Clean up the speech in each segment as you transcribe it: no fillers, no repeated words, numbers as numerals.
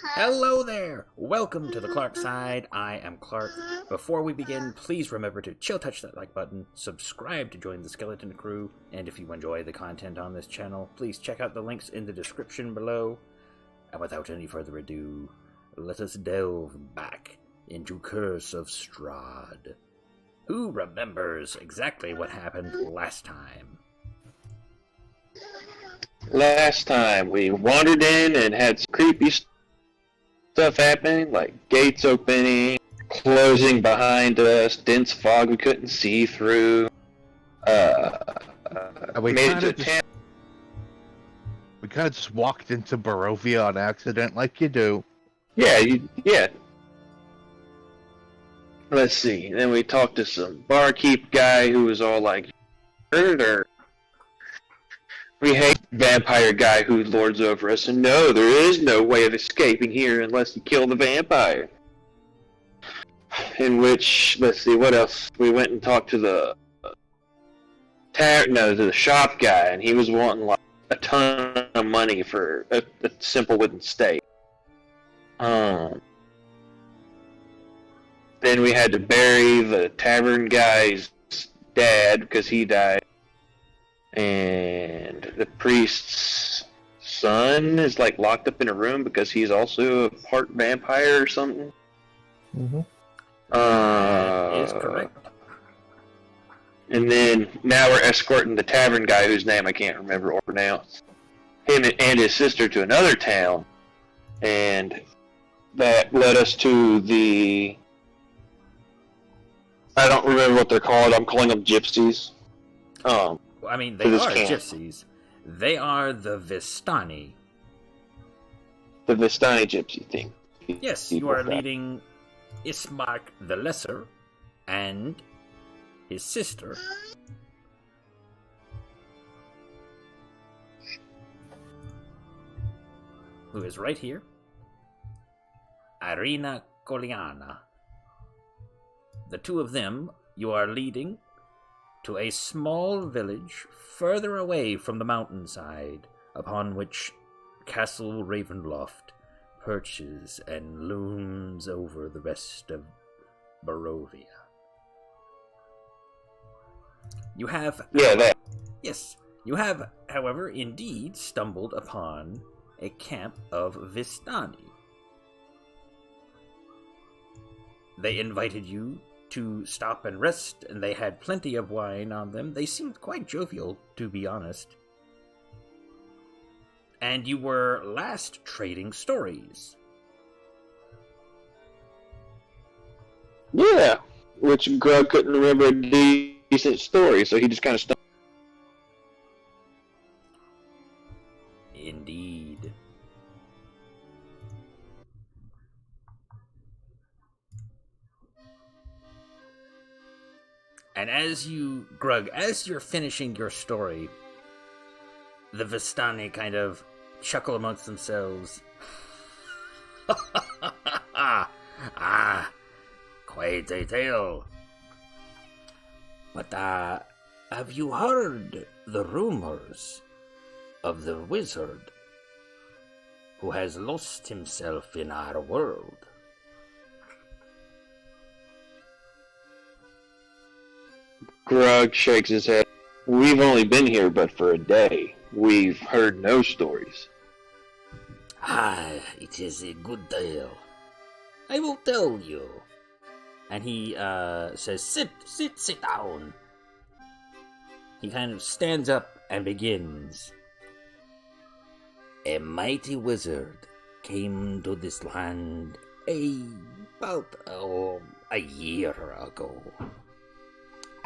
Hello there! Welcome to the Clark Side. I am Clark. Before we begin, please remember to touch that like button, subscribe to join the Skeleton Crew, and if you enjoy the content on this channel, please check out the links in the description below. And without any further ado, let us delve back into Curse of Strahd. Who remembers exactly what happened last time? Last time we wandered in and had some creepy stuff happening, like gates opening, closing behind us, dense fog we couldn't see through. We Made kind it of to just, we kind of just walked into Barovia on accident, like you do. Yeah. Let's see. Then we talked to some barkeep guy who was all like, "Heard or." We hate vampire guy who lords over us, and no, there is no way of escaping here unless you kill the vampire. In which, let's see, what else? We went and talked to the the shop guy, and he was wanting like a ton of money for a simple wooden stake. Then we had to bury the tavern guy's dad because he died. And the priest's son is like locked up in a room because he's also a part vampire or something. Mm-hmm. That is correct. And then now we're escorting the tavern guy whose name I can't remember or pronounce. Him and his sister to another town. And that led us to the... I don't remember what they're called. I'm calling them gypsies. I mean, they are gypsies. They are the Vistani. The Vistani gypsy thing. Yes, you are leading Ismark the Lesser and his sister. Who is right here. Irina Koliana. The two of them you are leading to a small village further away from the mountainside, upon which Castle Ravenloft perches and looms over the rest of Barovia. You have... Yes, you have, however, indeed stumbled upon a camp of Vistani. They invited you to stop and rest, and they had plenty of wine on them. They seemed quite jovial, to be honest. And you were last trading stories. Yeah, which Grug couldn't remember a decent story, so he just kind of stuck. Indeed. And as you're finishing your story, the Vistani kind of chuckle amongst themselves. Quite a tale. But, have you heard the rumors of the wizard who has lost himself in our world? Grug shakes his head. We've only been here but for a day. We've heard no stories. It is a good tale. I will tell you. And he says, sit down. He kind of stands up and begins. A mighty wizard came to this land about a year ago.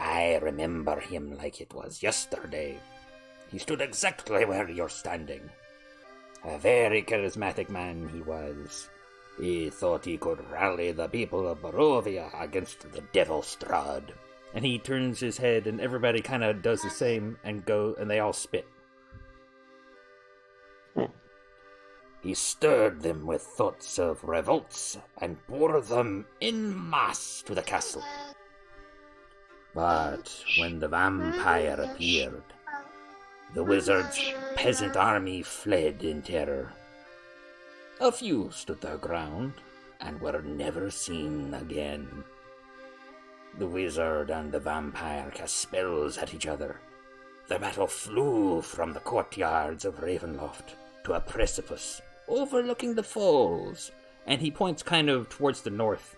I remember him like it was yesterday. He stood exactly where you're standing. A very charismatic man he was. He thought he could rally the people of Barovia against the devil Strahd. And he turns his head and everybody kind of does the same and they all spit. He stirred them with thoughts of revolts and bore them en masse to the castle. But when the vampire appeared, the wizard's peasant army fled in terror. A few stood their ground and were never seen again. The wizard and the vampire cast spells at each other. The battle flew from the courtyards of Ravenloft to a precipice overlooking the falls, and he points kind of towards the north.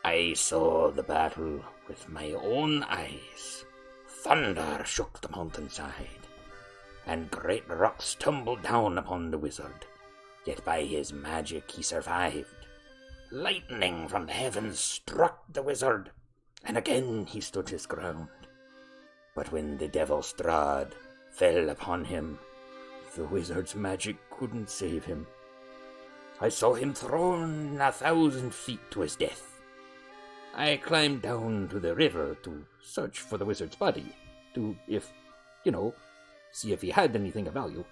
I saw the battle with my own eyes. Thunder shook the mountainside, and great rocks tumbled down upon the wizard. Yet by his magic he survived. Lightning from the heavens struck the wizard, and again he stood his ground. But when the devil Strahd fell upon him, the wizard's magic couldn't save him. I saw him thrown 1,000 feet to his death. I climbed down to the river to search for the wizard's body, to, see if he had anything of value.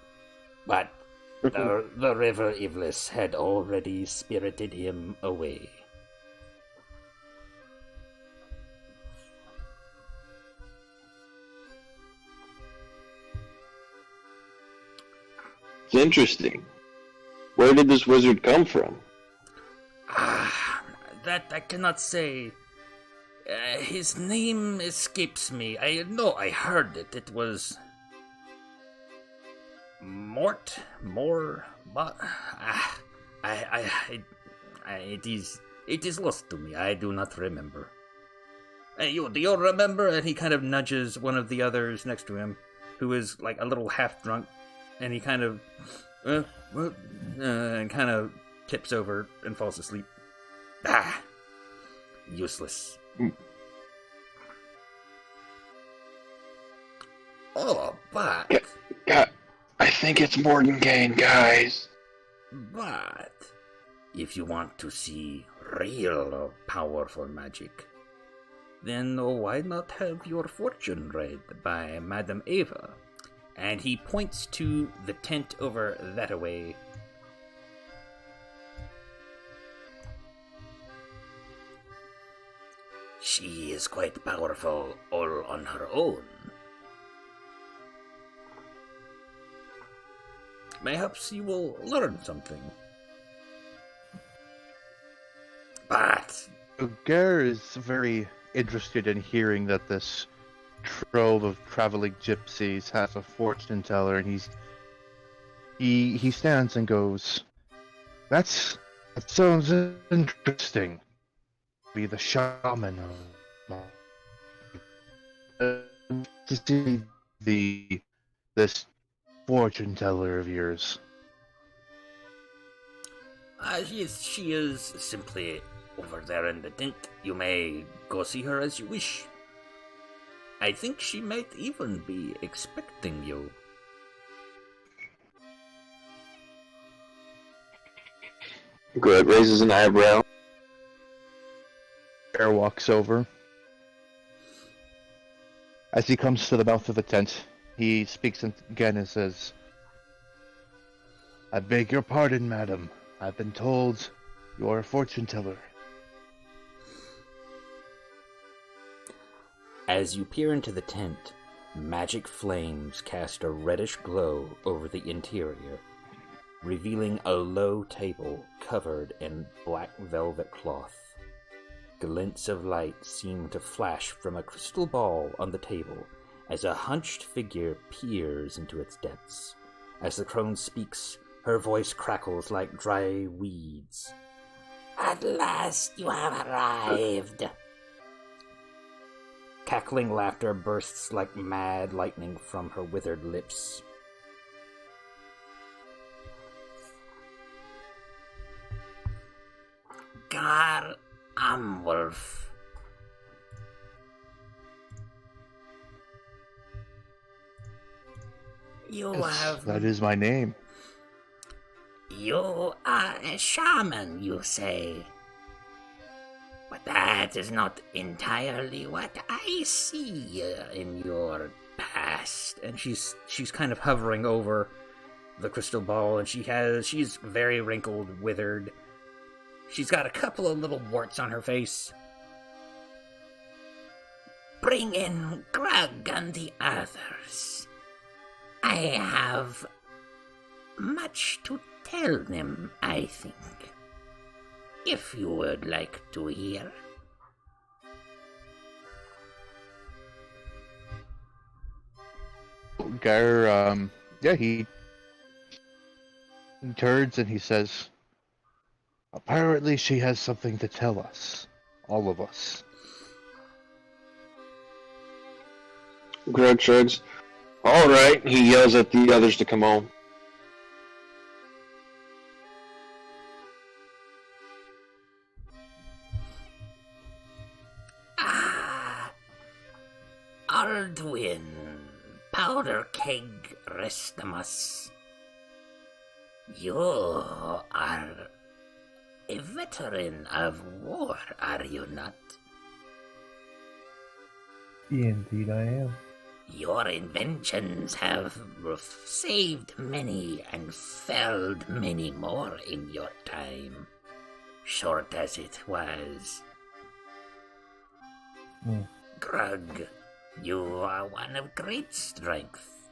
But the river Iblis had already spirited him away. It's interesting. Where did this wizard come from? That I cannot say. His name escapes me. I know I heard it. It was but it is lost to me. I do not remember. Do you remember? And he kind of nudges one of the others next to him, who is like a little half drunk, and he kind of and kind of tips over and falls asleep. Useless. Oh, but... God, I think it's Mordenkainen, guys. But, if you want to see real powerful magic, then why not have your fortune read by Madame Eva? And he points to the tent over that-a-way. She is quite powerful all on her own. Perhaps you will learn something. But... Gare is very interested in hearing that this trove of traveling gypsies has a fortune teller, and he stands and goes, that sounds interesting. Be the shaman to see this fortune teller of yours. She is simply over there in the tent. You may go see her as you wish. I think she might even be expecting you. Good, raises an eyebrow. Bear walks over. As he comes to the mouth of the tent, he speaks again and says, I beg your pardon, madam. I've been told you are a fortune teller. As you peer into the tent, magic flames cast a reddish glow over the interior, revealing a low table covered in black velvet cloth. Glints of light seem to flash from a crystal ball on the table as a hunched figure peers into its depths. As the crone speaks, her voice crackles like dry weeds. At last you have arrived. Cackling laughter bursts like mad lightning from her withered lips. Gar Amwolf. That is my name. You are a shaman, you say. But that is not entirely what I see in your past. And she's kind of hovering over the crystal ball, and she's very wrinkled, withered. She's got a couple of little warts on her face. Bring in Grug and the others. I have much to tell them, I think. If you would like to hear. Gyre, yeah, he turns and he says, apparently she has something to tell us. All of us. Greg shrugs. All right, he yells at the others to come on. Aldwin, Powder Keg Restamus. You are a veteran of war, are you not? Indeed I am. Your inventions have saved many and felled many more in your time, short as it was. Grug, you are one of great strength.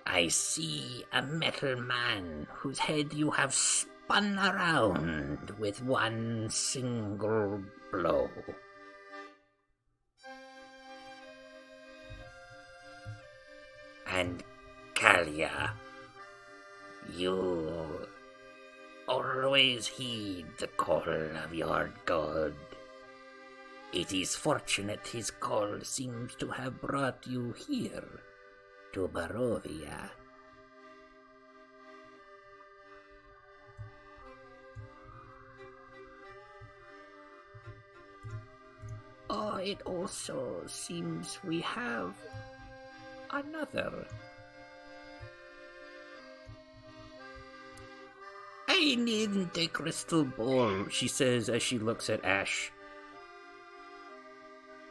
I see a metal man whose head you have spun around with one single blow. And Kalia, you always heed the call of your god. It is fortunate his call seems to have brought you here, to Barovia. Oh, it also seems we have another. I needn't a crystal ball, she says as she looks at Ash,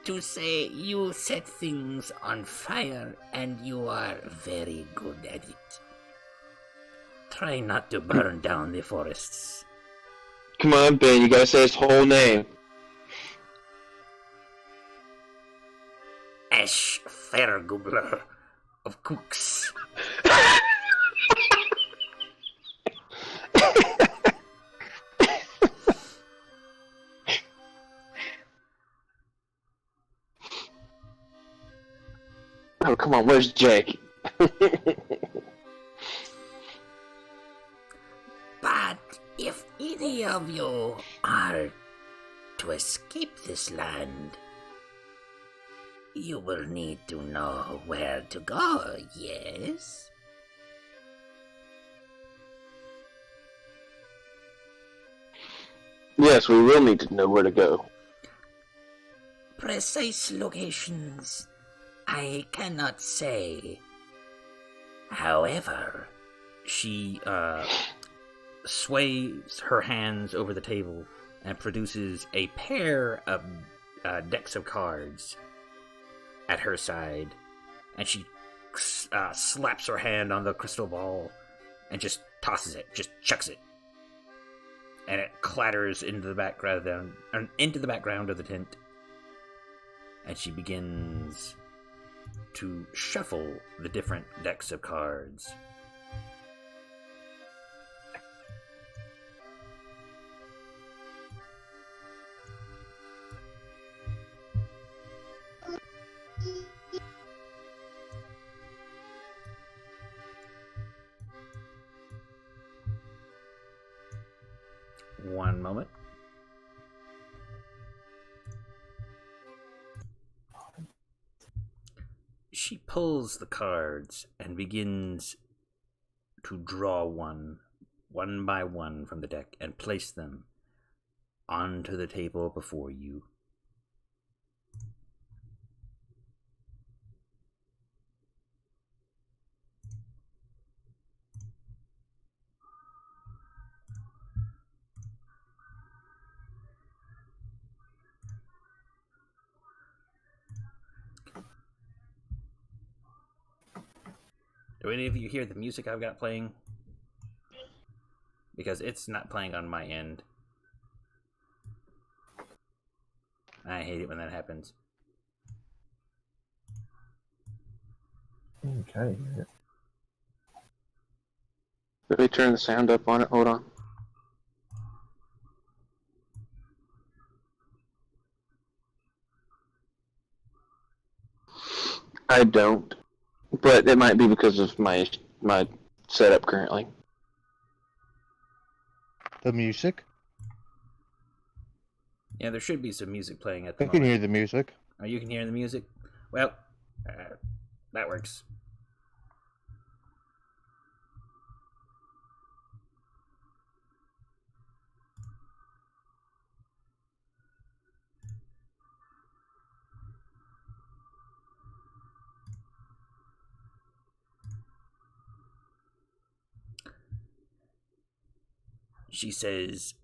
to say you set things on fire and you are very good at it. Try not to burn down the forests. Come on, Ben, you gotta say his whole name. Ash Fairgoobler of Cooks. Oh, come on, where's Jake? But if any of you are to escape this land, you will need to know where to go, yes? Yes, we will need to know where to go. Precise locations I cannot say. However, she sways her hands over the table and produces a pair of decks of cards at her side, and she slaps her hand on the crystal ball and just tosses it, just chucks it, and it clatters into the background of the tent. And she begins to shuffle the different decks of cards. One moment. She pulls the cards and begins to draw one by one from the deck, and place them onto the table before you. Do any of you hear the music I've got playing? Because it's not playing on my end. I hate it when that happens. Okay. Did they turn the sound up on it? Hold on. I don't. But it might be because of my setup currently. The music? Yeah, there should be some music playing at the I moment. can hear the music. Oh, you can hear the music? Well, that works. She says,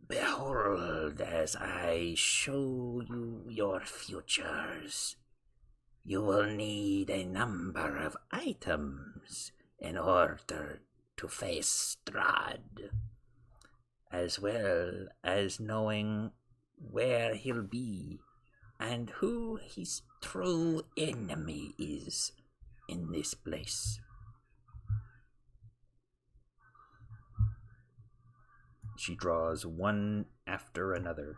"Behold, as I show you your futures, you will need a number of items in order to face Strahd, as well as knowing where he'll be and who his true enemy is in this place." She draws one after another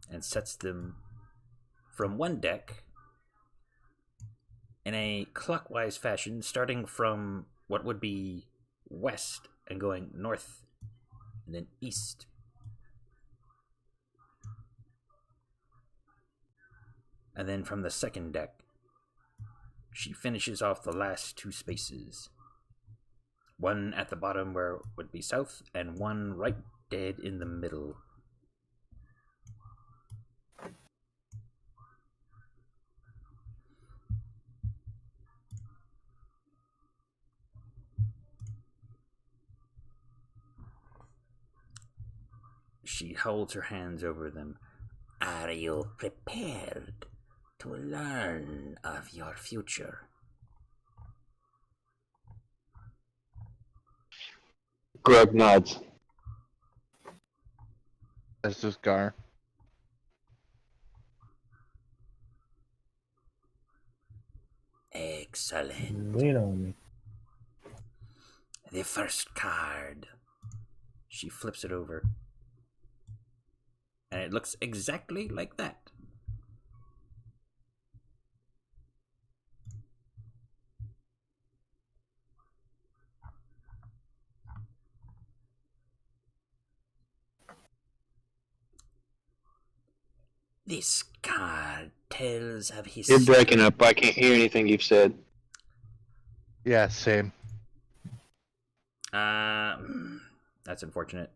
and sets them from one deck in a clockwise fashion, starting from what would be west and going north and then east. And then from the second deck, she finishes off the last two spaces. One at the bottom where it would be south, and one right dead in the middle. She holds her hands over them. Are you prepared to learn of your future? Grug nods. As does Gar. Excellent. Lean on me. The first card. She flips it over. And it looks exactly like that. This card tells of his... You're breaking up. I can't hear anything you've said. Yeah, same. That's unfortunate.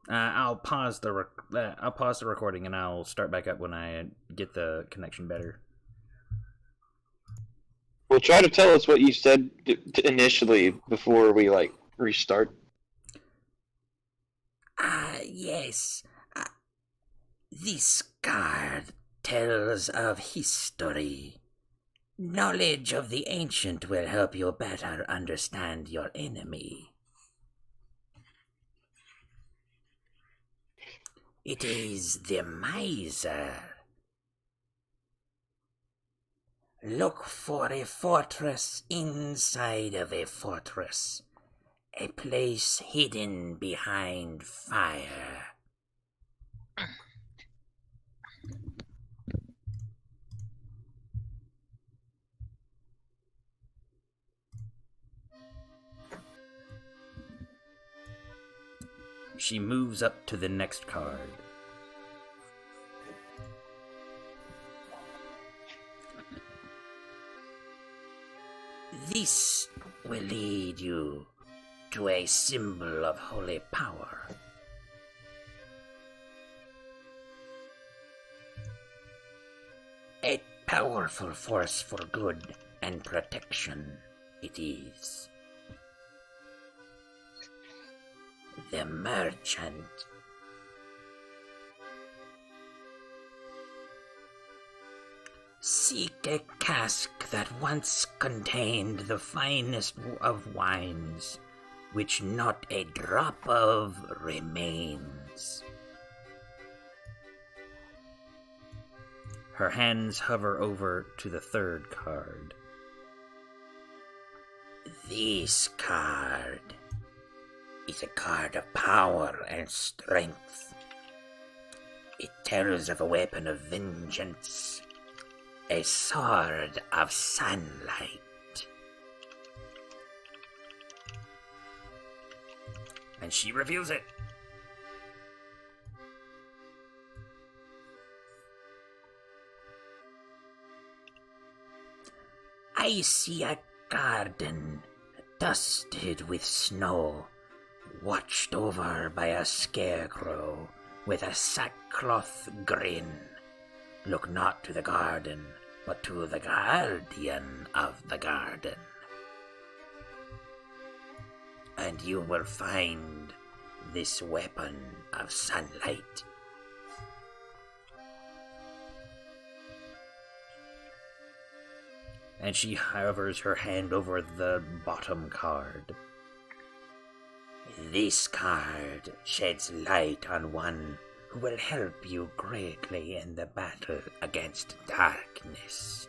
I'll pause the recording and I'll start back up when I get the connection better. Well, try to tell us what you said initially before we restart. Yes. This card tells of history. Knowledge of the ancient will help you better understand your enemy. It is the miser. Look for a fortress inside of a fortress. A place hidden behind fire. She moves up to the next card. This will lead you to a symbol of holy power. A powerful force for good and protection it is. The merchant. Seek a cask that once contained the finest of wines, which not a drop of remains. Her hands hover over to the third card. This card is a card of power and strength. It tells of a weapon of vengeance, a sword of sunlight. And she reveals it. I see a garden dusted with snow, watched over by a scarecrow with a sackcloth grin. Look not to the garden, but to the guardian of the garden. And you will find this weapon of sunlight. And she hovers her hand over the bottom card. This card sheds light on one who will help you greatly in the battle against darkness.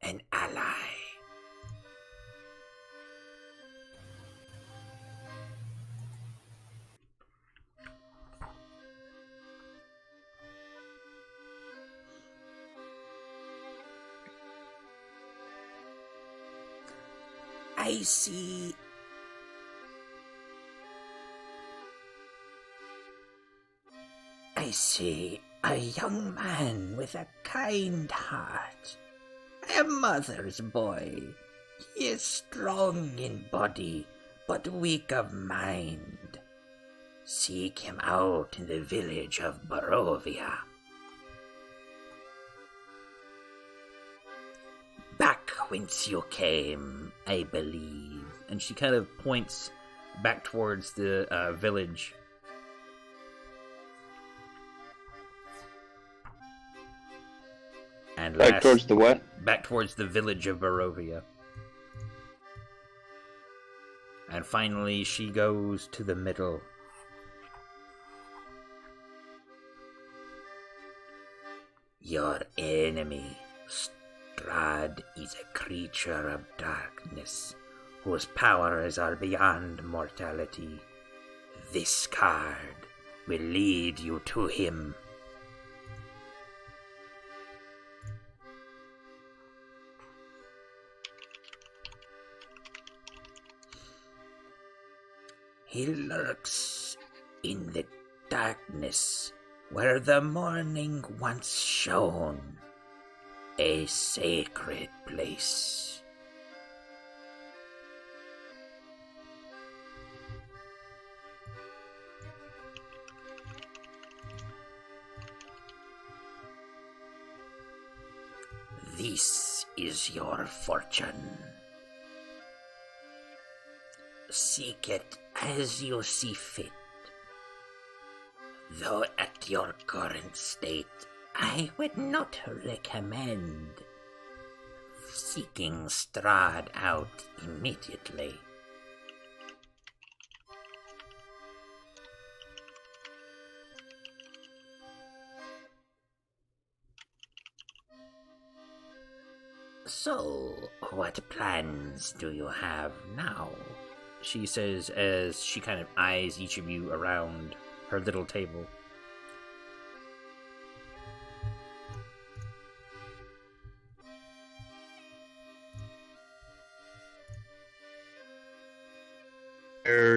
An ally. I see a young man with a kind heart, a mother's boy. He is strong in body, but weak of mind. Seek him out in the village of Barovia. Back whence you came, I believe. And she kind of points back towards the village. And Back towards the what? Back towards the village of Barovia. And finally, she goes to the middle. Your enemy, Strahd, is a creature of darkness, whose powers are beyond mortality. This card will lead you to him. He lurks in the darkness where the morning once shone, a sacred place. This is your fortune. Seek it as you see fit. Though at your current state, I would not recommend seeking Strahd out immediately. So, what plans do you have now? She says as she kind of eyes each of you around her little table.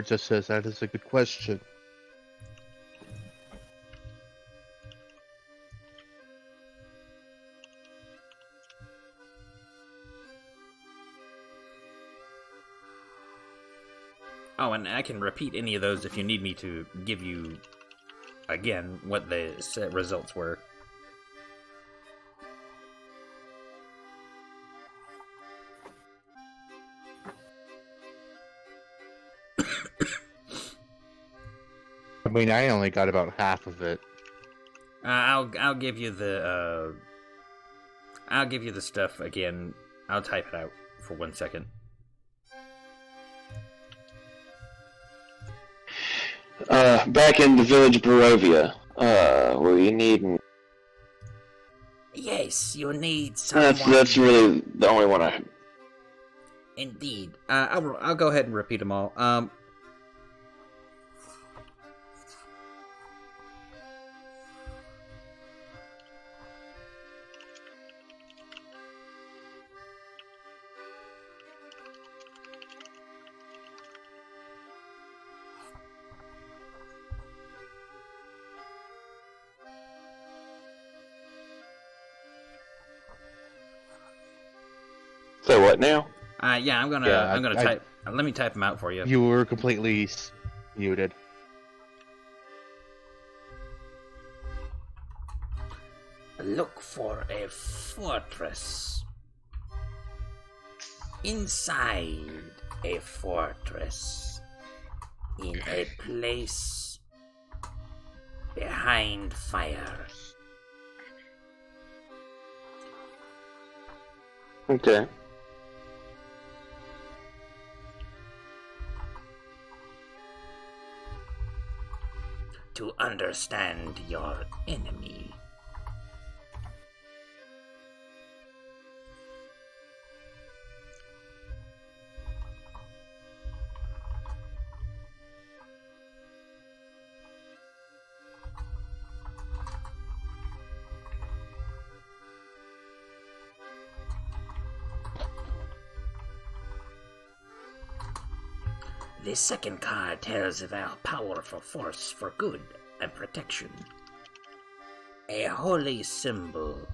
Just says that is a good question. Oh, and I can repeat any of those if you need me to give you, again, what the results were. I mean, I only got about half of it. I'll give you the stuff again. I'll type it out for 1 second. Back in the village of Barovia, were you needing Yes, you need someone. That's really the only one I. Indeed. I'll go ahead and repeat them all. So what now? Yeah, I'm gonna type. Let me type them out for you. You were completely muted. Look for a fortress. Inside a fortress. In a place behind fire. Okay. To understand your enemy. The second card tells of our powerful force for good and protection. A holy symbol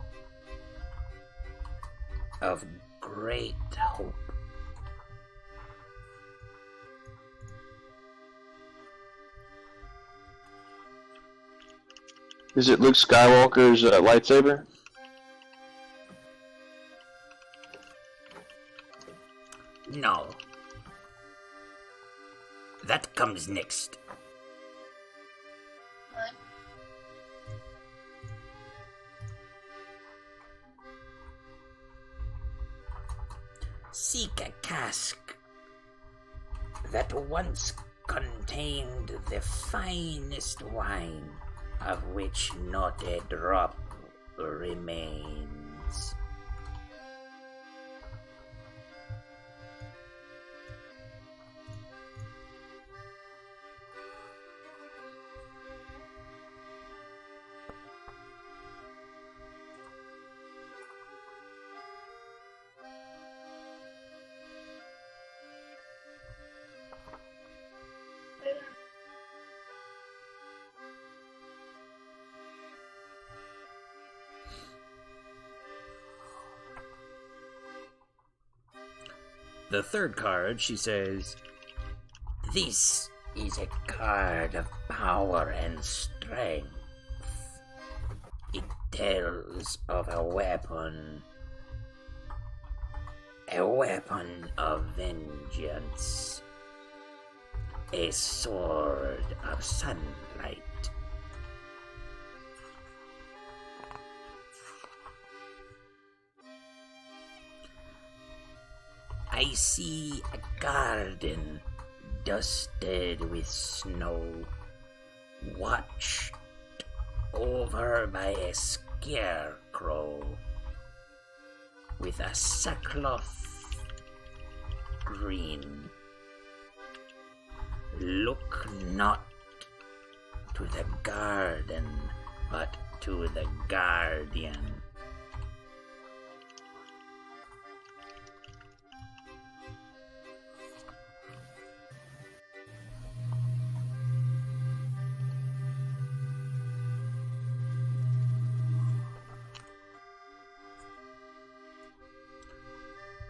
of great hope. Is it Luke Skywalker's lightsaber? No. That comes next. Seek a cask that once contained the finest wine, of which not a drop remains. The third card, she says, This is a card of power and strength. It tells of a weapon of vengeance, a sword of sunlight. I see a garden dusted with snow, watched over by a scarecrow with a sackcloth green. Look not to the garden, but to the guardian.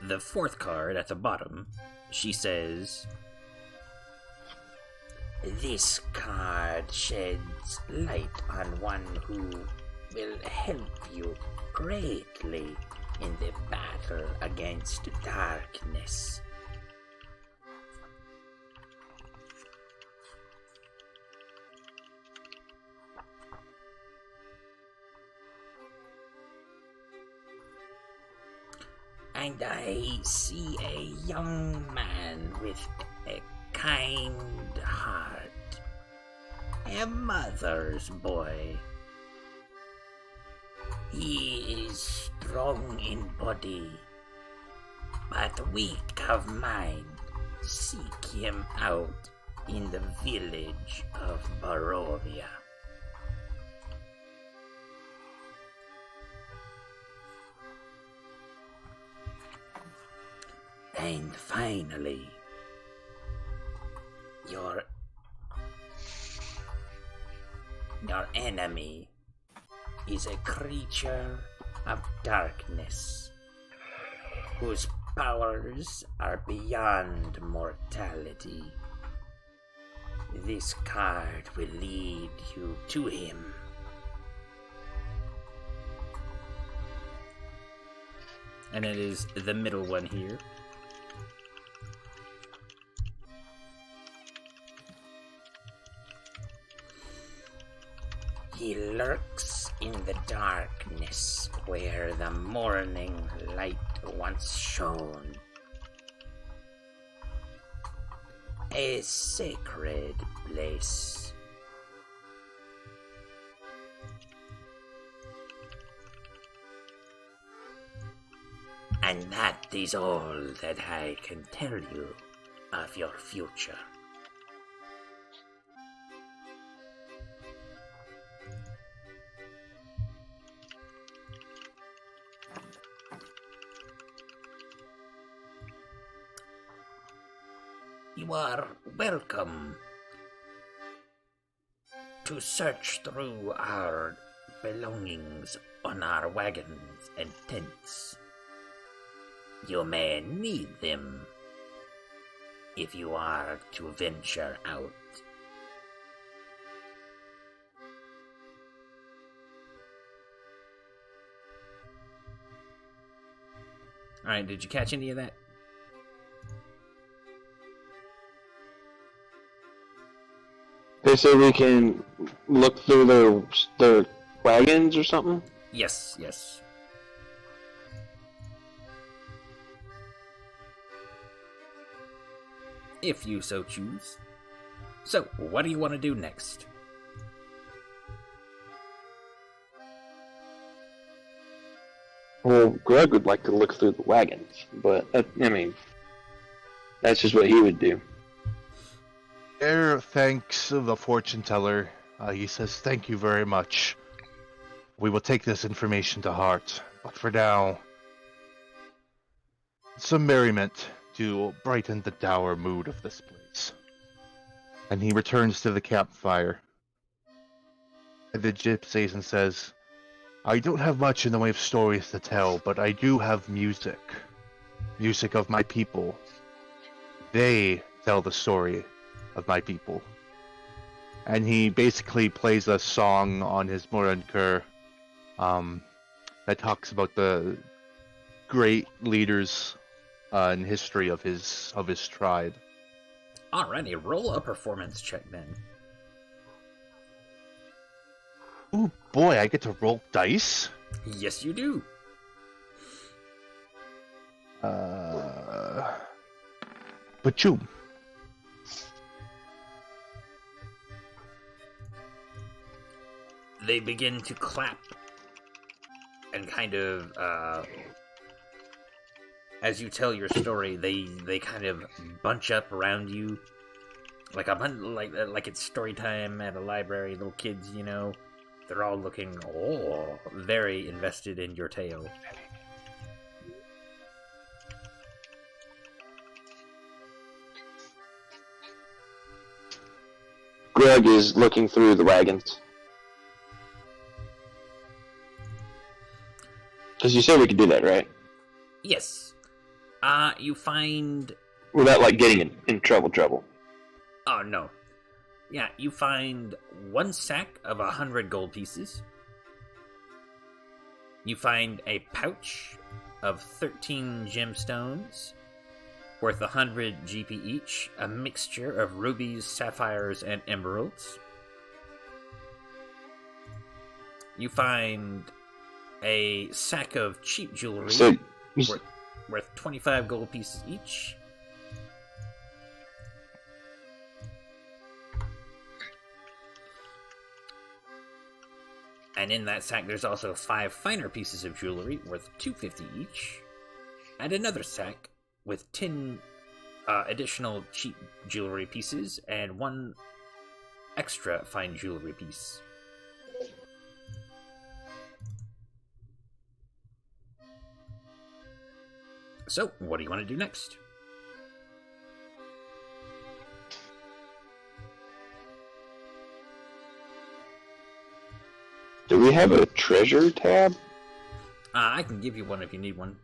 the fourth card at the bottom, she says, This card sheds light on one who will help you greatly in the battle against darkness. And I see a young man with a kind heart, a mother's boy. He is strong in body, but weak of mind. Seek him out in the village of Barovia. And finally, your enemy is a creature of darkness whose powers are beyond mortality. This card will lead you to him. And it is the middle one here. He lurks in the darkness where the morning light once shone. A sacred place. And that is all that I can tell you of your future. You are welcome to search through our belongings on our wagons and tents. You may need them if you are to venture out. Alright, did you catch any of that? They say we can look through their wagons or something? Yes, yes. If you so choose. So, what do you want to do next? Well, Greg would like to look through the wagons, but, I mean, that's just what he would do. Air thanks the fortune teller. He says, "Thank you very much. We will take this information to heart. But for now, some merriment to brighten the dour mood of this place." And he returns to the campfire. And the gypsies and says, "I don't have much in the way of stories to tell, but I do have music. Music of my people. They tell the story of my people." And he basically plays a song on his Morankur that talks about the great leaders in history of his tribe. Alrighty, roll a performance check then. Ooh boy, I get to roll dice? Yes, you do. Pachoom. They begin to clap and kind of, as you tell your story, they kind of bunch up around you, like like it's story time at a library. Little kids, you know, they're all looking very invested in your tale. Greg is looking through the wagons. Because you said we could do that, right? Yes. You find... Without, like, getting in trouble. Oh, no. Yeah, you find 1 sack of 100 gold pieces. You find a pouch of 13 gemstones, worth 100 GP each, a mixture of rubies, sapphires, and emeralds. You find a sack of cheap jewelry, worth 25 gold pieces each. And in that sack, there's also 5 finer pieces of jewelry worth $250 each, and another sack with 10 additional cheap jewelry pieces and 1 extra fine jewelry piece. So, what do you want to do next? Do we have a treasure tab? I can give you one if you need one.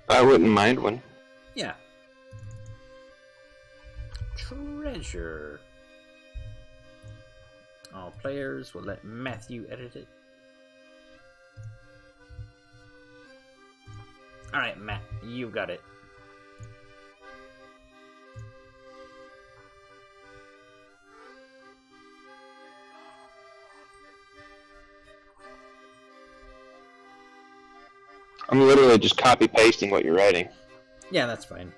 I wouldn't mind one. Yeah. Treasure. All players will let Matthew edit it. Alright, Matt, you got it. I'm literally just copy pasting what you're writing. Yeah, that's fine.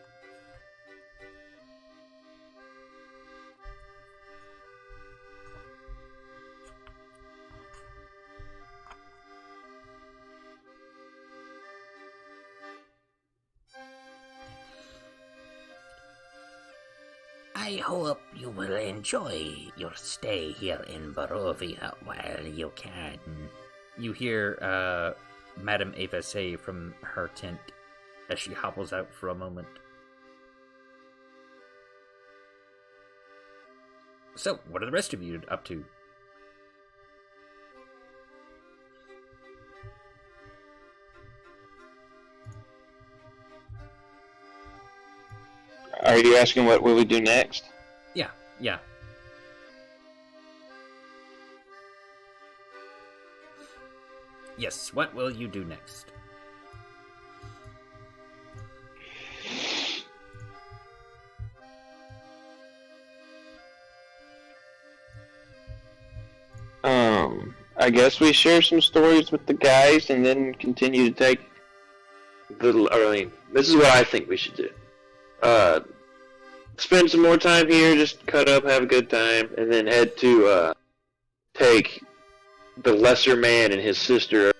I hope you will enjoy your stay here in Barovia while you can. You hear Madame Ava say from her tent as she hobbles out for a moment. So, what are the rest of you up to? Are you asking what will we do next? Yeah. Yes, what will you do next? I guess we share some stories with the guys and then continue to take this is what I think we should do. Spend some more time here, just cut up, have a good time, and then head to, take the lesser man and his sister.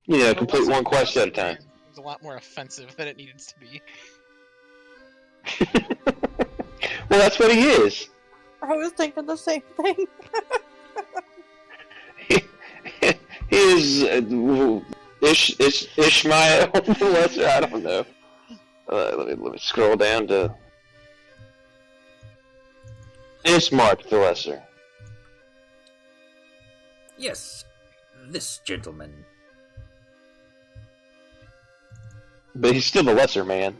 You know, complete one quest at a time. It was a lot more offensive than it needed to be. Well, that's what he is. I was thinking the same thing. He is Ishmael the Lesser. I don't know. Let me scroll down to Ismark the Lesser. Yes, this gentleman. But he's still the lesser man.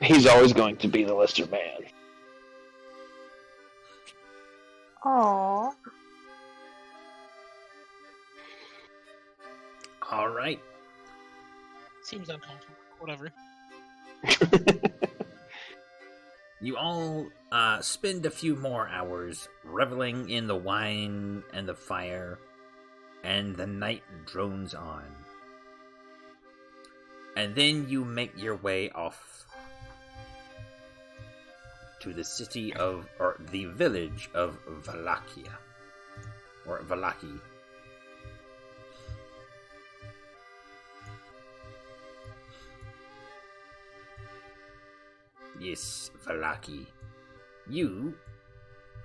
He's always going to be the lesser man. Aww. All right. Seems uncomfortable. Whatever. You all spend a few more hours reveling in the wine and the fire, and the night drones on. And then you make your way off to the city of, or the village of Valakia, or Valaki. Yes, Valaki. You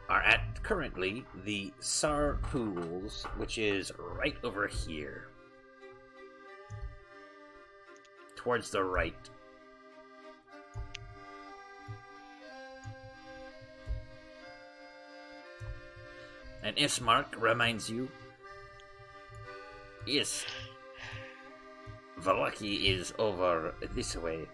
are at currently the Sar Pools, which is right over here. Towards the right. And Ismark reminds you, yes, Valaki is over this way.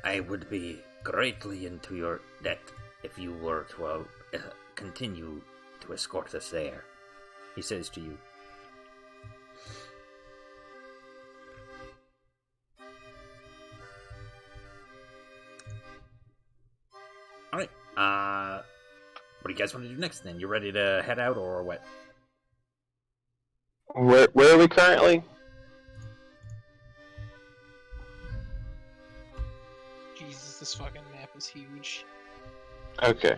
I would be greatly into your debt if you were to continue to escort us there, he says to you. Alright, what do you guys want to do next then? You ready to head out or what? Where are we currently? Jesus, this fucking map is huge. Okay.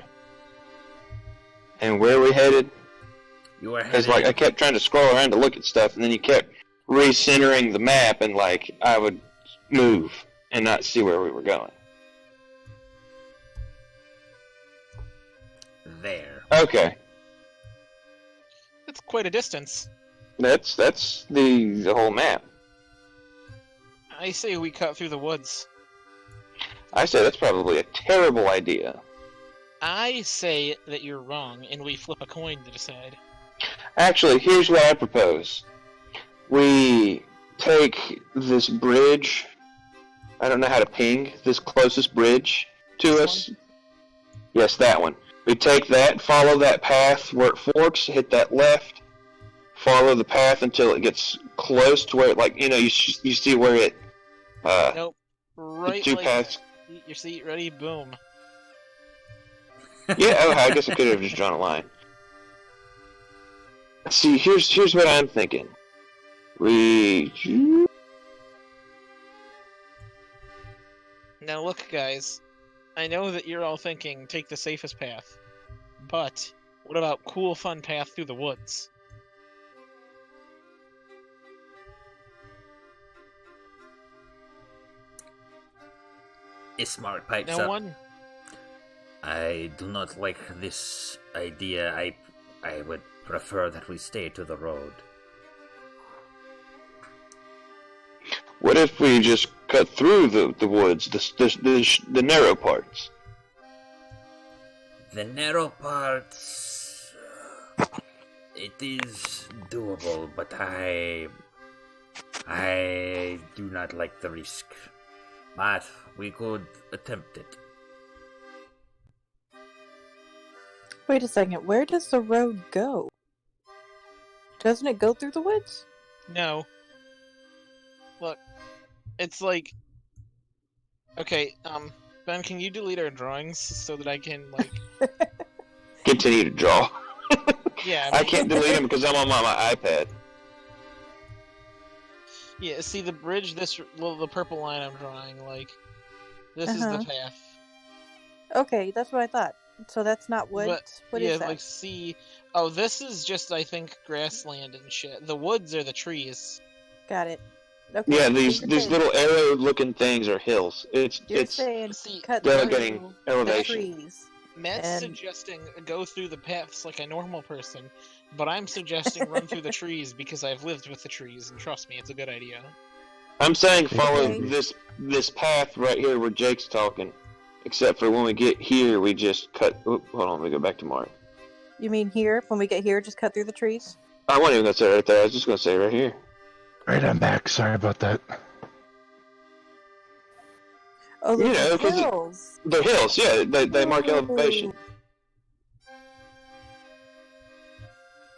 And where are we headed? You are Because headed. like I kept trying to scroll around to look at stuff, and then you kept recentering the map, and like I would move and not see where we were going. There. Okay, That's quite a distance. that's the whole map. I say we cut through the woods. I say that's probably a terrible idea. I say that you're wrong, and we flip a coin to decide. Actually, here's what I propose. We take this bridge. I don't know how to ping this closest bridge to This us. Yes, that one. We take that, follow that path where it forks, hit that left, follow the path until it gets close to where, it, like, you know, you see where it, Nope. Right, two like paths. your seat, ready, boom. Yeah, oh, I guess I could have just drawn a line. See, here's what I'm thinking. Now look, guys. I know that you're all thinking, take the safest path. But, what about cool, fun path through the woods? Ismark pipes Now up. one... I do not like this idea. I would prefer that we stay to the road. What if we just cut through the woods, the narrow parts? The narrow parts... It is doable, but I do not like the risk. But we could attempt it. Wait a second, where does the road go? Doesn't it go through the woods? No. Look. It's like... Okay, Ben, can you delete our drawings so that I can, like... Continue to draw. Yeah, I can't delete them because I'm on my iPad. Yeah, see the bridge, the purple line I'm drawing, like... This is the path. Okay, that's what I thought. So that's not woods? But, What yeah, is that? like, see... Oh, this is just, I think, grassland and shit. The woods are the trees. Got it. Okay, Yeah, so these you're saying- little arrow-looking things are hills. You're It's saying See, cut delegating through elevation. the trees. Matt's And- suggesting go through the paths like a normal person, but I'm suggesting run through the trees because I've lived with the trees, and trust me, it's a good idea. I'm saying follow Okay. this path right here where Jake's talking. Except for when we get here, we just cut. Oop, hold on, let me go back to Mark. You mean here? When we get here, just cut through the trees? I wasn't even gonna say it right there. I was just gonna say it right here. Right, I'm back. Sorry about that. Oh, You those know, are 'cause it- hills. The hills, yeah, they mark elevation. Ooh.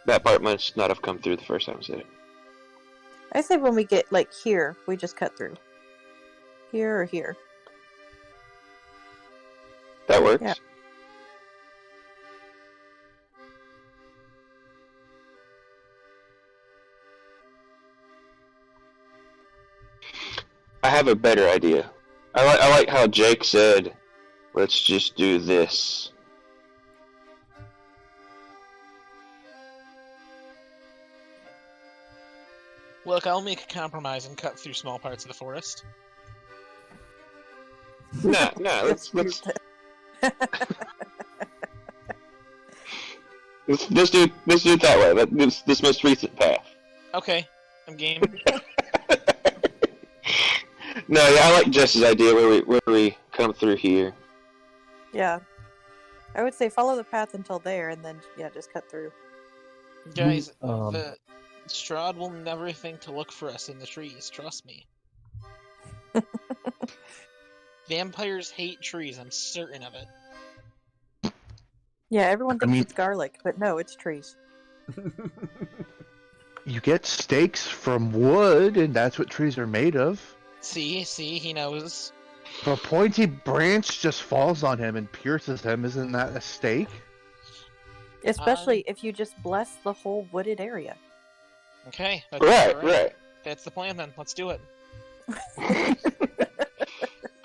That part must not have come through the first time I said it. I say when we get, like, here, we just cut through. Here or here. That works. Yeah. I have a better idea. I like how Jake said, "Let's just do this." Look, I'll make a compromise and cut through small parts of the forest. Nah, let's do it that way. This most recent path. Okay, I'm game. No, yeah, I like Jess's idea where we come through here. Yeah. I would say follow the path until there, and then, yeah, just cut through. Guys, Um, the Strahd will never think to look for us in the trees, trust me. Vampires hate trees, I'm certain of it. Yeah, everyone thinks mean- it's garlic, but no, it's trees. You get stakes from wood, and that's what trees are made of. See, he knows. If a pointy branch just falls on him and pierces him, isn't that a stake? Especially if you just bless the whole wooded area. Okay, that's Right, alright. right. That's the plan then, let's do it.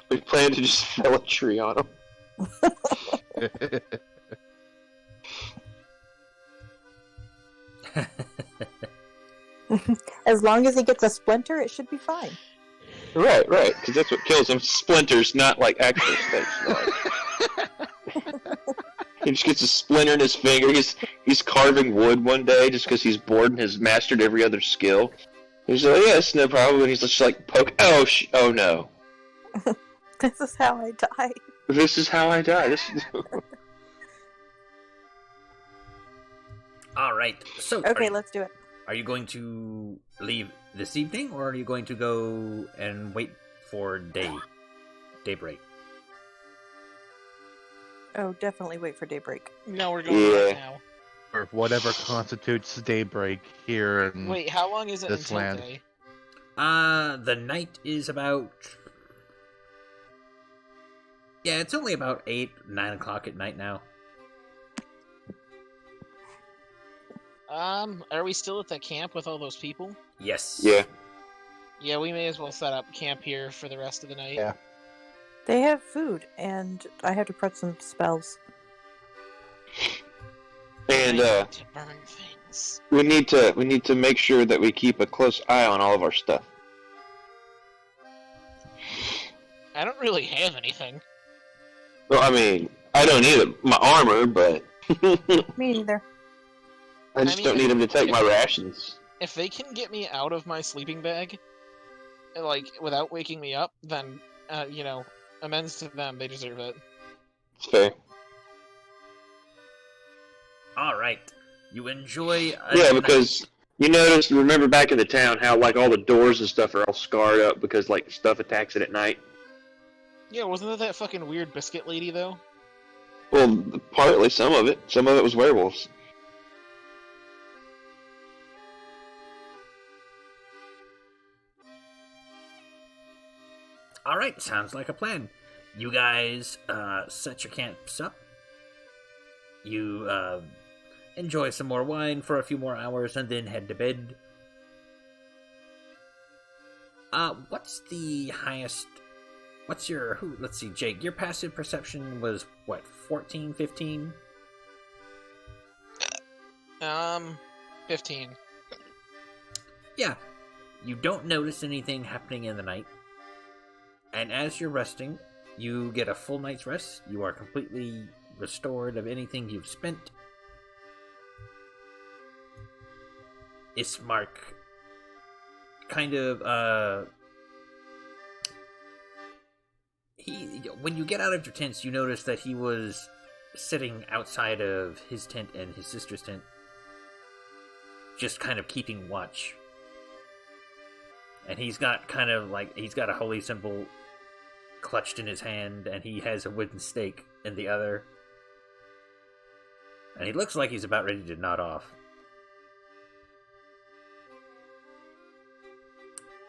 We plan to just fell a tree on him. As long as he gets a splinter, it should be fine. Right, because that's what kills him. Splinters, not like actual stakes. He just gets a splinter in his finger. He's carving wood one day just because he's bored and has mastered every other skill. He's like, yeah, it's no problem. And he's just like, poke. Oh no. This is how I die. This is how I die. All right. So, Okay, let's do it. are you going to leave this evening, or are you going to go and wait for daybreak? Oh, definitely wait for daybreak. No, we're going right now. Or whatever constitutes daybreak here in Wait, how long is it this until land. day? The night is about. Yeah, it's only about 8-9 o'clock at night now. Are we still at the camp with all those people? Yes. Yeah. Yeah, we may as well set up camp here for the rest of the night. Yeah. They have food, and I have to prep some spells. And I need to burn things. we need to make sure that we keep a close eye on all of our stuff. I don't really have anything. Well, I mean, I don't need my armor, but Me neither. I just don't need him to take my rations. If they can get me out of my sleeping bag, like, without waking me up, then, amends to them. They deserve it. It's fair. All right. You enjoy. Yeah, because you remember back in the town how like all the doors and stuff are all scarred up because like stuff attacks it at night. Yeah, wasn't that fucking weird biscuit lady, though? Well, partly some of it. Some of it was werewolves. All right. Sounds like a plan. You guys set your camps up. You enjoy some more wine for a few more hours and then head to bed. What's the highest? What's your let's see, Jake, your passive perception was what, 14, 15? 15. Yeah. You don't notice anything happening in the night. And as you're resting, you get a full night's rest. You are completely restored of anything you've spent. Ismark kind of when you get out of your tents, you notice that he was sitting outside of his tent and his sister's tent, just kind of keeping watch. And he's got a holy symbol clutched in his hand, and he has a wooden stake in the other. And he looks like he's about ready to nod off.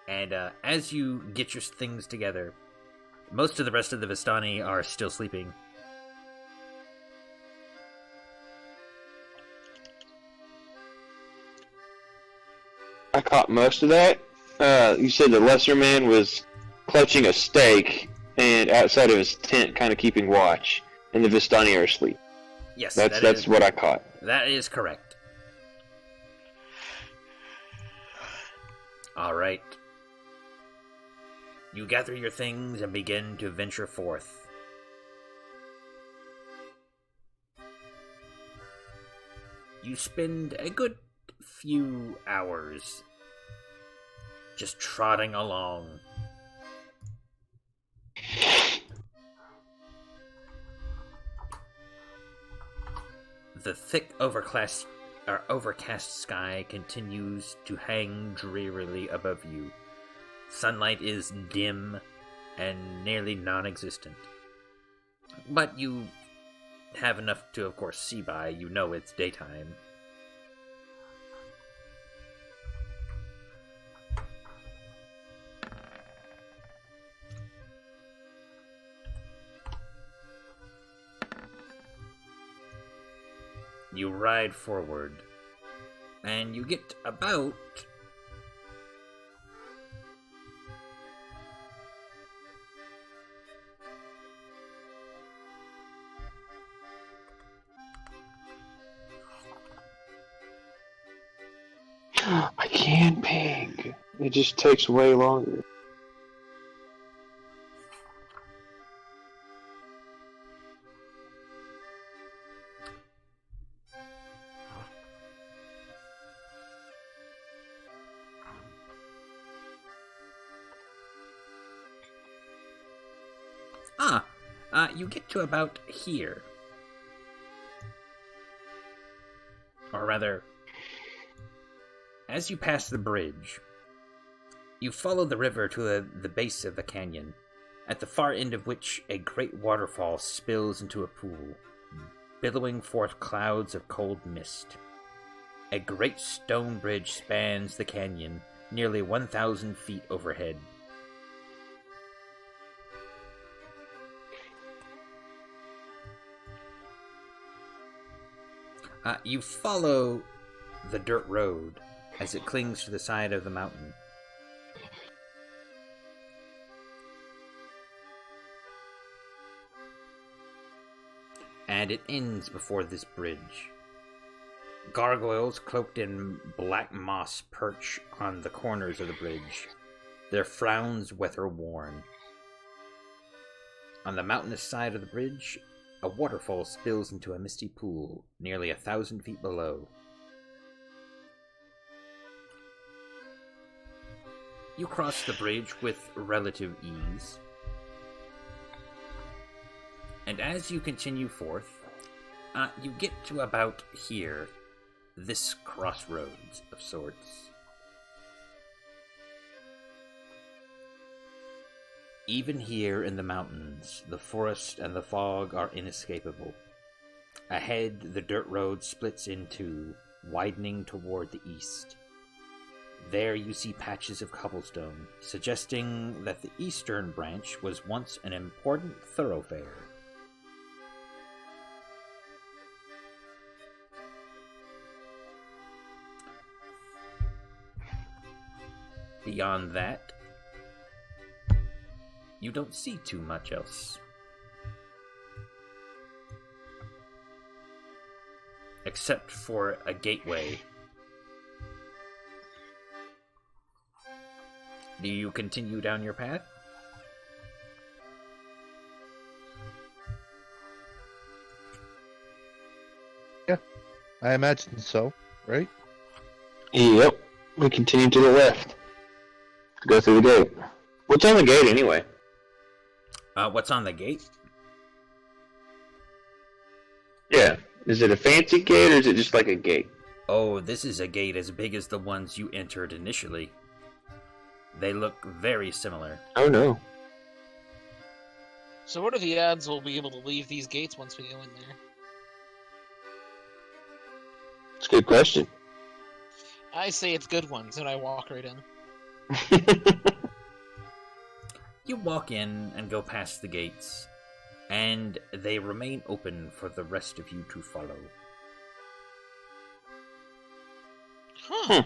And as you get your things together, most of the rest of the Vistani are still sleeping. I caught most of that. You said the lesser man was clutching a stake and outside of his tent, kind of keeping watch, and the Vistani are asleep. Yes, that's what I caught. That is correct. All right. You gather your things and begin to venture forth. You spend a good few hours just trotting along. The thick overcast sky continues to hang drearily above you. Sunlight is dim and nearly non-existent. But you have enough to, of course, see by. You know it's daytime. You ride forward, and you get about I can ping. It just takes way longer. You get to about here. Or rather, as you pass the bridge, you follow the river to the base of the canyon, at the far end of which a great waterfall spills into a pool, billowing forth clouds of cold mist. A great stone bridge spans the canyon, nearly 1,000 feet overhead. You follow the dirt road as it clings to the side of the mountain. And it ends before this bridge. Gargoyles cloaked in black moss perch on the corners of the bridge, their frowns weather-worn. On the mountainous side of the bridge, a waterfall spills into a misty pool nearly 1,000 feet below. You cross the bridge with relative ease, and as you continue forth, you get to about here, this crossroads of sorts. Even here in the mountains, the forest and the fog are inescapable. Ahead, the dirt road splits in two, widening toward the east. There you see patches of cobblestone, suggesting that the eastern branch was once an important thoroughfare. Beyond that, you don't see too much else. Except for a gateway. Do you continue down your path? Yeah, I imagine so, right? Yep. We continue to the left. Go through the gate. What's on the gate anyway? What's on the gate? Yeah. Is it a fancy gate or is it just like a gate? Oh, this is a gate as big as the ones you entered initially. They look very similar. Oh no. So what are the odds we'll be able to leave these gates once we go in there? It's a good question. I say it's good ones, and I walk right in. You walk in and go past the gates, and they remain open for the rest of you to follow. Huh.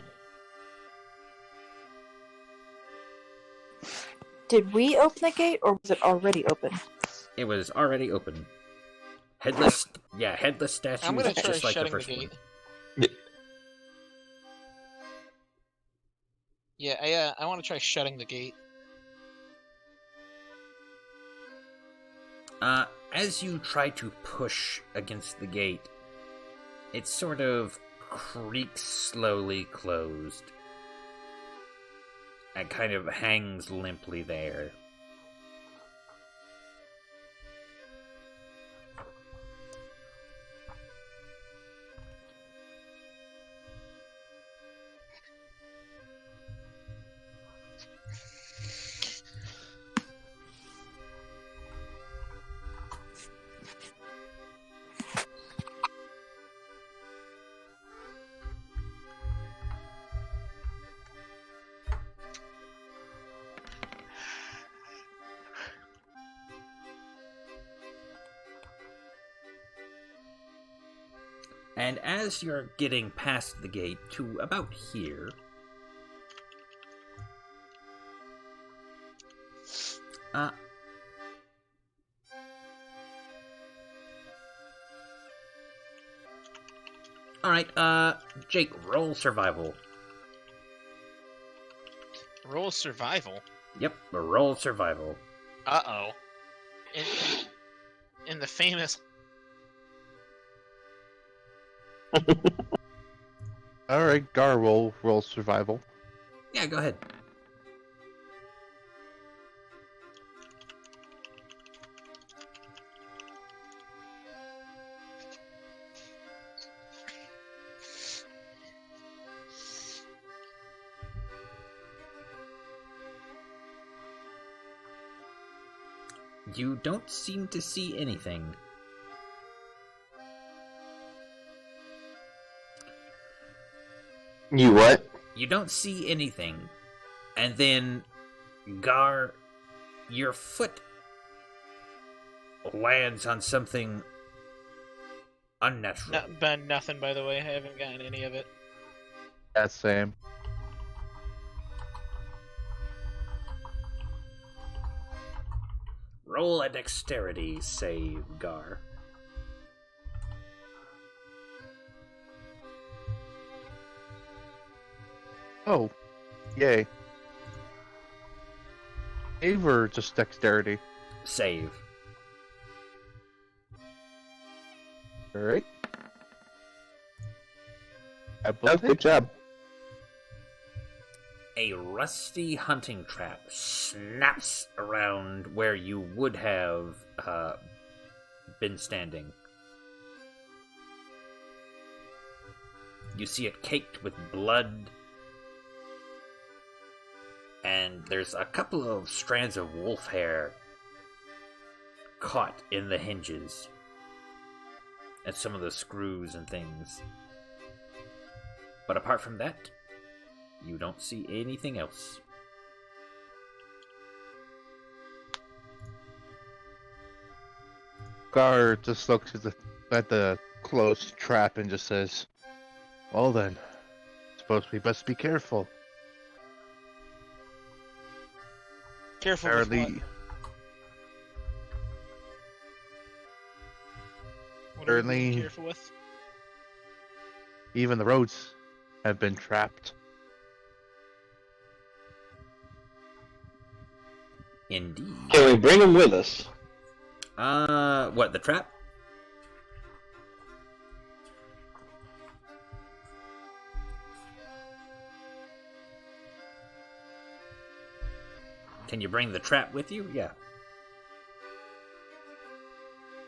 Did we open the gate, or was it already open? It was already open. Headless statues, I'm gonna try just like the shutting first the gate. one. Yeah, I want to try shutting the gate. As you try to push against the gate, it sort of creaks slowly closed. And kind of hangs limply there. And as you're getting past the gate to about here, alright, Jake, roll survival. Roll survival. Yep, roll survival. Uh-oh. In the famous... Alright, Gar roll survival. Yeah, go ahead. You don't seem to see anything. You what? You don't see anything. And then, Gar, your foot lands on something unnatural. Nothing, by the way. I haven't gotten any of it. Yeah, same. Roll a dexterity save, Gar. Oh, yay. Save or just dexterity? Save. Alright. Good job. A rusty hunting trap snaps around where you would have been standing. You see it caked with blood, and there's a couple of strands of wolf hair caught in the hinges and some of the screws and things. But apart from that, you don't see anything else. Gar just looks at the closed trap and just says, well then, suppose we best be careful. Careful with what? Apparently, What are we being apparently- careful with? even the roads have been trapped. Indeed. Can we bring him with us? What, the trap? Can you bring the trap with you? Yeah.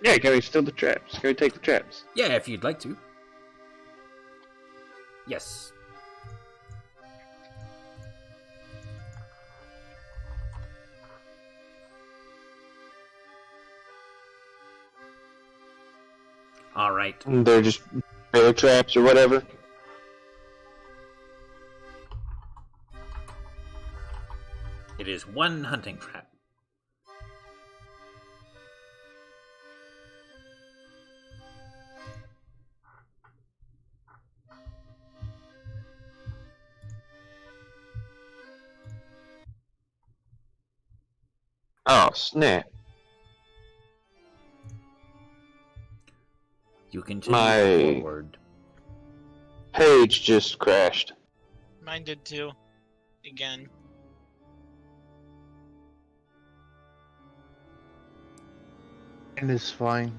Yeah, can we steal the traps? Can we take the traps? Yeah, if you'd like to. Yes. All right. They're just bear traps or whatever. It is one hunting trap. Oh, snap. You continue My- forward. Page just crashed. Mine did too. Again. And it's fine.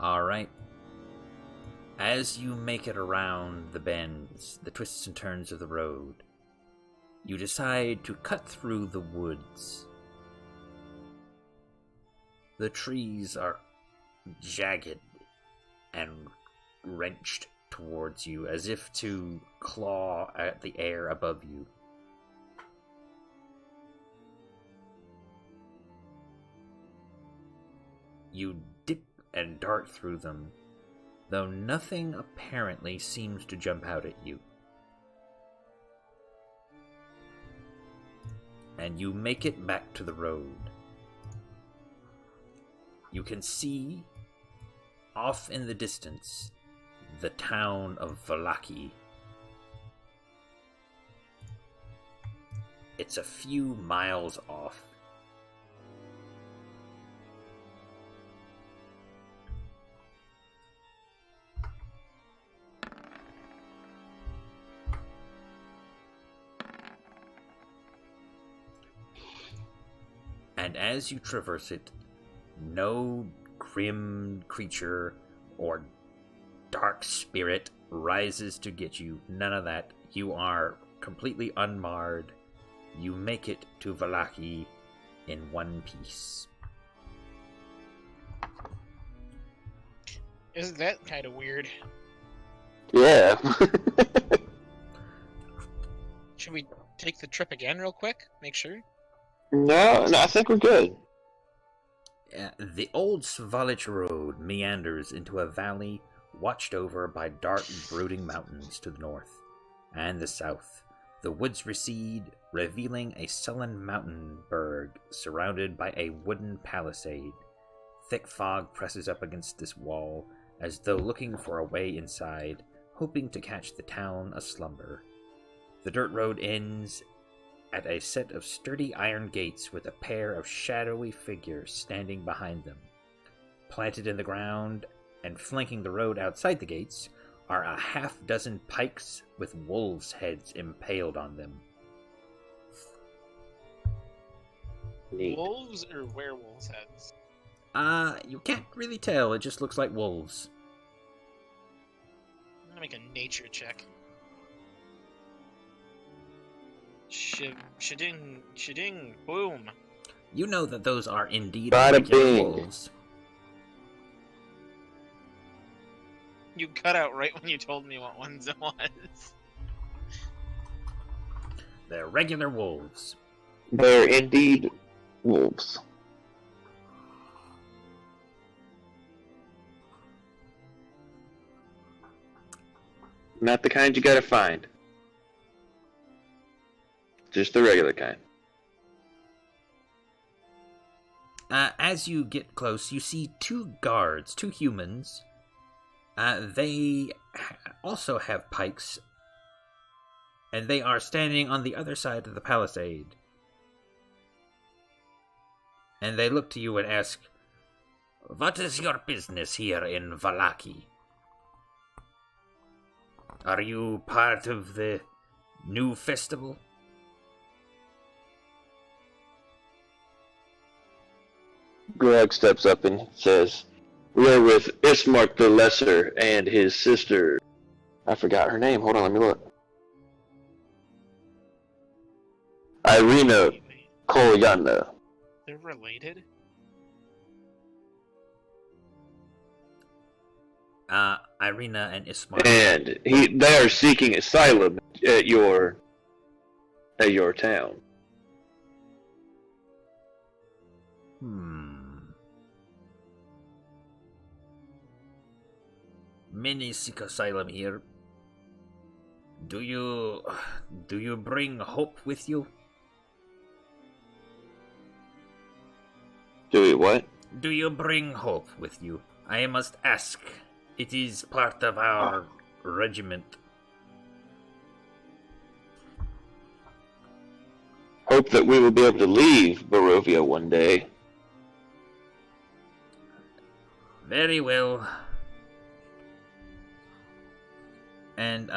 All right. As you make it around the bends, the twists and turns of the road, you decide to cut through the woods. The trees are jagged and wrenched towards you, as if to claw at the air above you. You dip and dart through them, though nothing apparently seems to jump out at you. and you make it back to the road. You can see, off in the distance, the town of Vallaki. It's a few miles off. And as you traverse it, no grim creature or dark spirit rises to get you. None of that. You are completely unmarred. You make it to Vallaki in one piece. Isn't that kind of weird? Yeah. Should we take the trip again real quick? Make sure? No, I think we're good. The old Svalich road meanders into a valley watched over by dark, brooding mountains to the north and the south. The woods recede, revealing a sullen mountain berg surrounded by a wooden palisade. Thick fog presses up against this wall, as though looking for a way inside, hoping to catch the town aslumber. The dirt road ends at a set of sturdy iron gates with a pair of shadowy figures standing behind them. Planted in the ground and flanking the road outside the gates are a half-dozen pikes with wolves' heads impaled on them. Neat. Wolves or werewolves' heads? You can't really tell. It just looks like wolves. I'm gonna make a nature check. Shading, boom. You know that those are indeed Bada regular bing. wolves. You cut out right when you told me what ones it was. They're regular wolves. They're indeed wolves. Not the kind you gotta find. Just the regular kind. As you get close, you see two guards, two humans. They also have pikes, and they are standing on the other side of the palisade. And they look to you and ask, "What is your business here in Vallaki? Are you part of the new festival?" Greg steps up and says, "We are with Ismark the Lesser and his sister." I forgot her name. Hold on, let me look. Irina Kolyana. They're related? Irina and Ismark. And they are seeking asylum at your town. Many seek asylum here. Do you bring hope with you? Do we what? Do you bring hope with you? I must ask. It is part of our regiment. Hope that we will be able to leave Barovia one day. Very well. And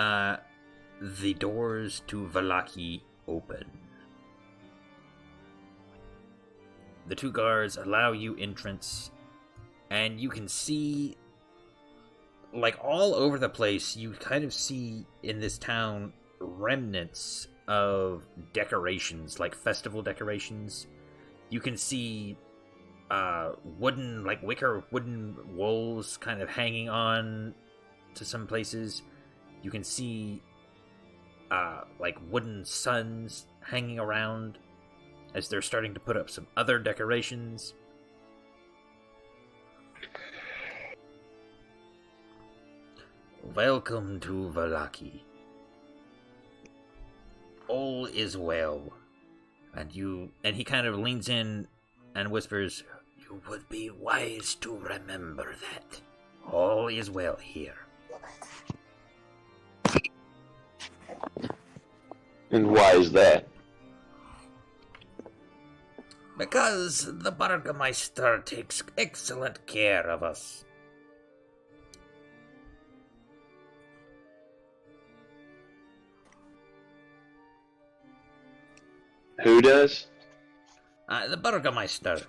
the doors to Vallaki open. The two guards allow you entrance, and you can see, like, all over the place, you kind of see in this town remnants of decorations, like festival decorations. You can see wooden, like wicker wooden wolves kind of hanging on to some places. You can see like wooden suns hanging around as they're starting to put up some other decorations. Welcome to Vallaki. All is well. And he kind of leans in and whispers, "You would be wise to remember that. All is well here." And why is that? Because the Burgermeister takes excellent care of us. Who does? The Burgermeister.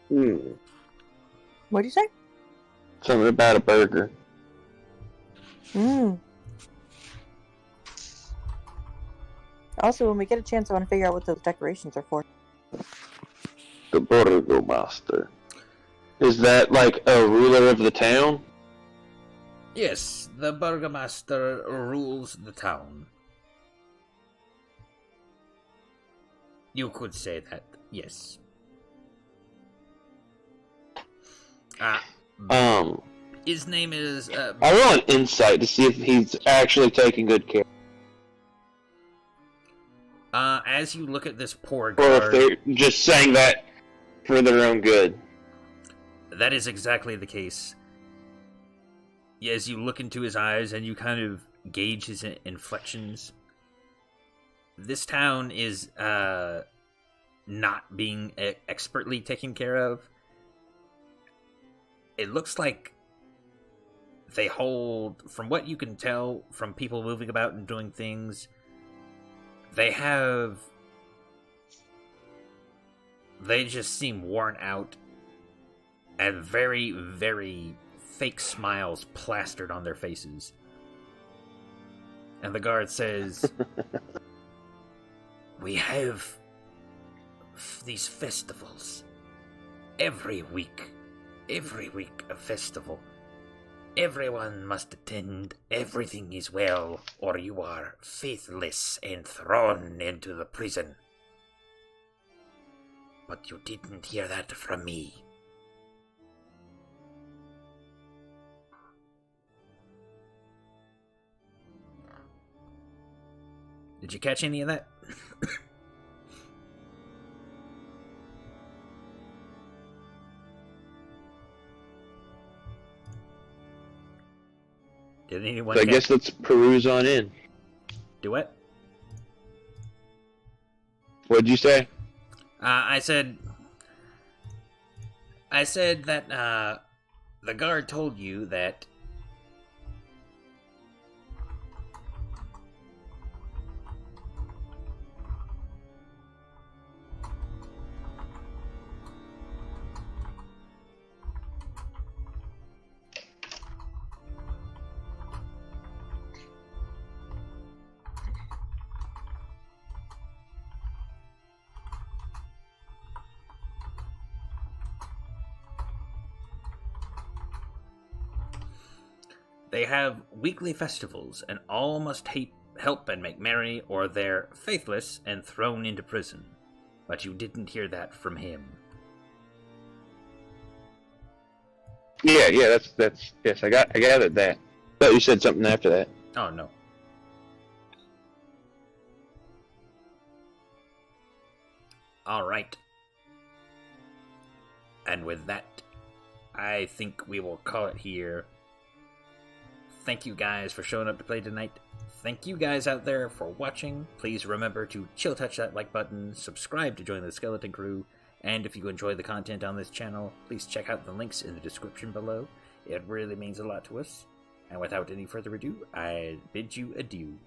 What do you say? Something about a burger. Also, when we get a chance, I want to figure out what those decorations are for. The Burgomaster. Is that like a ruler of the town? Yes, the Burgermeister rules the town. You could say that, yes. His name is... I want insight to see if he's actually taking good care. As you look at this poor Or guard... if they're just saying that for their own good. That is exactly the case. As you look into his eyes and you kind of gauge his inflections, this town is not being expertly taken care of. It looks like they hold, from what you can tell from people moving about and doing things, they just seem worn out and very, very fake smiles plastered on their faces. And the guard says, "We have these festivals every week a festival. Everyone must attend. Everything is well, or you are faithless and thrown into the prison. But you didn't hear that from me." Did you catch any of that? Did anyone? So I guess let's peruse on in. Do what? What'd you say? I said that the guard told you that they have weekly festivals, and all must help and make merry, or they're faithless and thrown into prison. But you didn't hear that from him. Yeah, that's yes, I gathered that. Thought you said something after that. Oh, no. All right. And with that, I think we will call it here. Thank you guys for showing up to play tonight. Thank you guys out there for watching. Please remember to chill touch that like button, subscribe to join the Skeleton Crew, and if you enjoy the content on this channel, please check out the links in the description below. It really means a lot to us. And without any further ado, I bid you adieu.